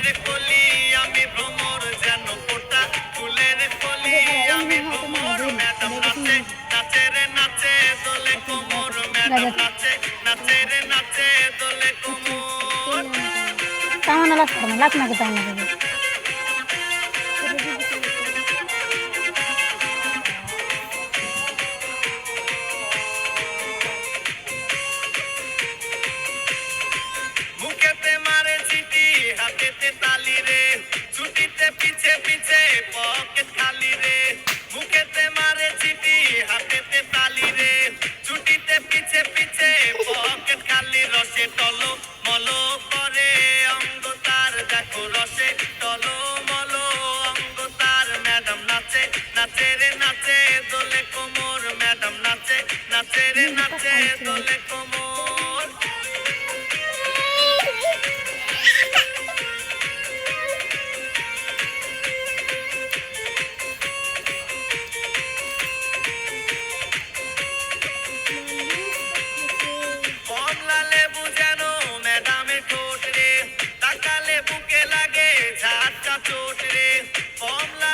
ফুলের কলি আমি ভ্রমর যেন ফোটা ফুলের কলি আমি ভ্রমর ম্যাডাম নাচে নাচে রে নাচে দোলে কোমর ম্যাডাম নাচে নাচে রে নাচে দোলে কোমর তামানা লাগতো না লাগ নাকি তামানা দেবে মুখেতে মারে চিঠি হাতেতে তালি রে ছুটিতে পিছে পিছে পকেট খালি রে মুখেতে মারে চিঠি হাতেতে তালি রে ছুটিতে পিছে পিছে পকেট খালি রসে টলো মলো করে অঙ্গ তার দেখো রসে টলো মলো অঙ্গ তার ম্যাডাম নাচে নাচে রে নাচে দোলে কোমর ম্যাডাম নাচে নাচে রে নাচে দোলে কোমর কমলা লেবু যেন ম্যাডামের ঠোঁট রে তাকালে বুকে লাগে ঝাটকা চোট রে কমলা